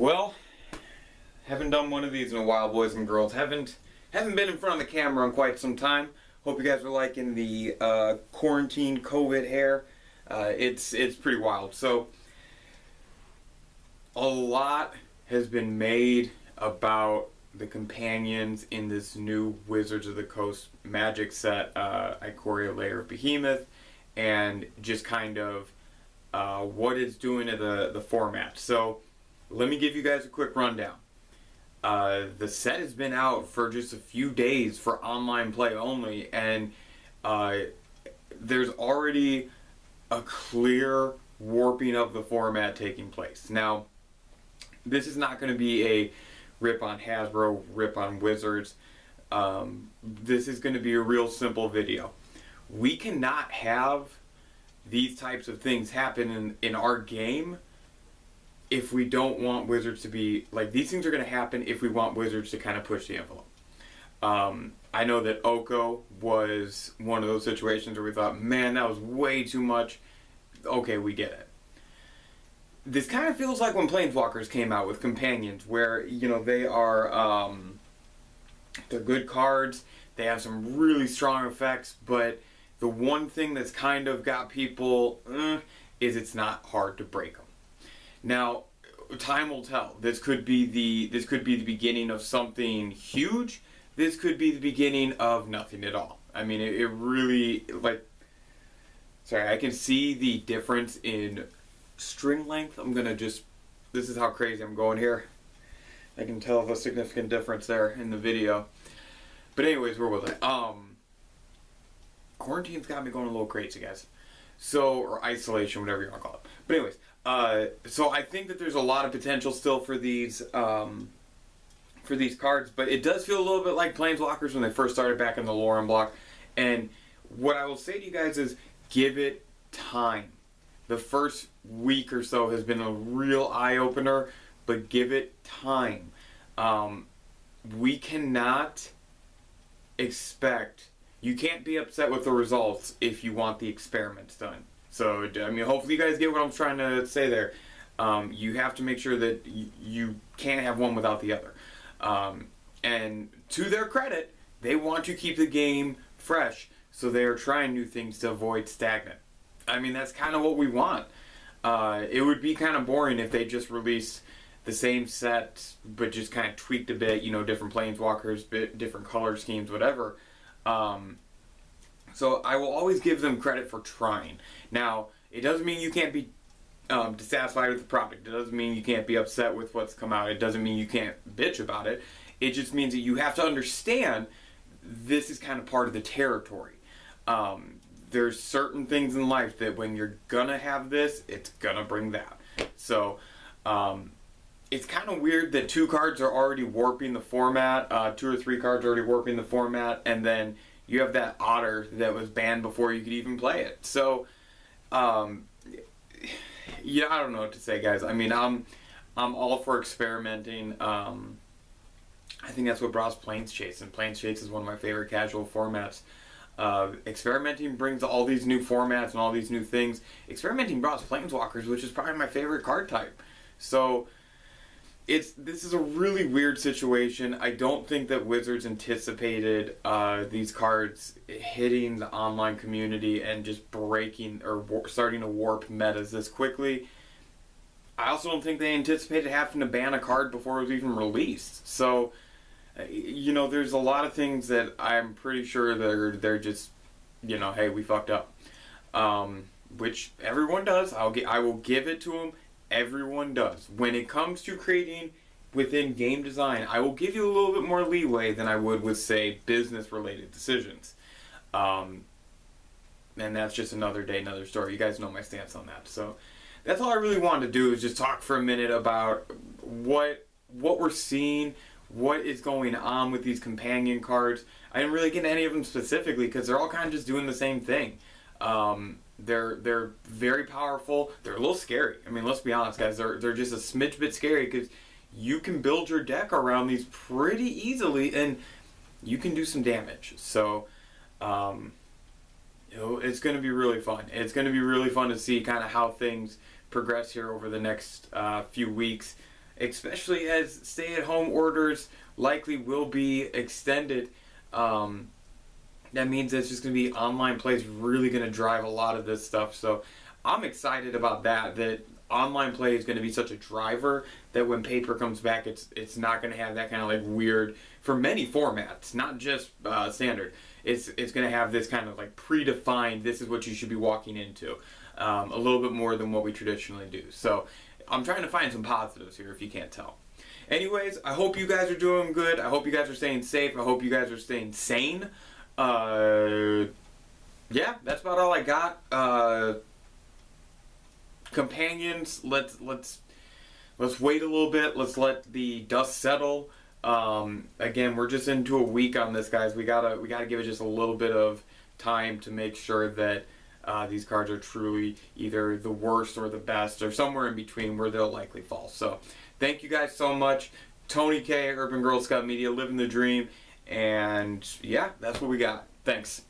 Well, haven't done one of these in a while, boys and girls. Haven't been in front of the camera in quite some time. Hope you guys are liking the quarantine COVID hair. It's pretty wild. So a lot has been made about the companions in this new Wizards of the Coast Magic set, Ikoria Lair of Behemoth, and just kind of what it's doing to the format. So let me give you guys a quick rundown. The set has been out for just a few days for online play only, and there's already a clear warping of the format taking place. Now, this is not going to be a rip on Hasbro, rip on Wizards. This is going to be a real simple video. We cannot have these types of things happen in our game if we don't want Wizards to be, like, these things are going to happen if we want Wizards to kind of push the envelope. I know that Oko was one of those situations where we thought, man, that was way too much. Okay, we get it. This kind of feels like when Planeswalkers came out with companions, where, you know, they are, they're good cards, they have some really strong effects, but the one thing that's kind of got people, is it's not hard to break them. Now, time will tell. This could be the beginning of something huge. This could be the beginning of nothing at all. I mean, it really, like, sorry, I can see the difference in string length. this is how crazy I'm going here. I can tell a significant difference there in the video. But anyways, where was I? Quarantine's got me going a little crazy, guys. So, or isolation, whatever you want to call it. But anyways, so I think that there's a lot of potential still for these cards, but it does feel a little bit like Planeswalkers when they first started back in the Lauren block. And what I will say to you guys is, give it time. The first week or so has been a real eye-opener, but give it time. We cannot expect, you can't be upset with the results if you want the experiments done. So, I mean, hopefully you guys get what I'm trying to say there. You have to make sure that you can't have one without the other. And to their credit, they want to keep the game fresh, so they are trying new things to avoid stagnant. I mean, that's kind of what we want. It would be kind of boring if they just released the same set, but just kind of tweaked a bit, you know, different Planeswalkers, different color schemes, whatever. So I will always give them credit for trying. Now, it doesn't mean you can't be dissatisfied with the product. It doesn't mean you can't be upset with what's come out. It doesn't mean you can't bitch about it. It just means that you have to understand this is kind of part of the territory. There's certain things in life that when you're gonna have this, it's gonna bring that. So, it's kind of weird that 2 cards are already warping the format, 2 or 3 cards are already warping the format, and then you have that otter that was banned before you could even play it. So, yeah, I don't know what to say, guys. I mean, I'm all for experimenting. I think that's what brought us Planes Chase, and Planes Chase is one of my favorite casual formats. Experimenting brings all these new formats and all these new things. Experimenting brought us Planeswalkers, which is probably my favorite card type. So, this is a really weird situation. I don't think that Wizards anticipated these cards hitting the online community and just breaking or starting to warp metas this quickly. I also don't think they anticipated having to ban a card before it was even released. So, you know, there's a lot of things that I'm pretty sure they're just, you know, hey, we fucked up. Which everyone does. I will give it to them. Everyone does. When it comes to creating within game design, I will give you a little bit more leeway than I would with, say, business-related decisions. And that's just another day, another story. You guys know my stance on that. So that's all I really wanted to do, is just talk for a minute about what we're seeing, what is going on with these companion cards. I didn't really get into any of them specifically because they're all kind of just doing the same thing. They're very powerful. They're a little scary. I mean, let's be honest, guys. They're just a smidge bit scary because you can build your deck around these pretty easily, and you can do some damage. So, you know, it's going to be really fun. It's going to be really fun to see kind of how things progress here over the next few weeks. especially as stay-at-home orders likely will be extended. That means it's just going to be online play is really going to drive a lot of this stuff. So I'm excited about that online play is going to be such a driver that when paper comes back, it's not going to have that kind of like weird, for many formats, not just standard. It's going to have this kind of like predefined, this is what you should be walking into, a little bit more than what we traditionally do. So I'm trying to find some positives here if you can't tell. Anyways, I hope you guys are doing good. I hope you guys are staying safe. I hope you guys are staying sane. Yeah, that's about all I got. Companions, let's wait a little bit. Let's let the dust settle. Again, we're just into a week on this, guys. We gotta give it just a little bit of time to make sure that these cards are truly either the worst or the best or somewhere in between where they'll likely fall. So thank you guys so much. Tony K, Urban Girl Scout Media, living the dream. And yeah, that's what we got. Thanks.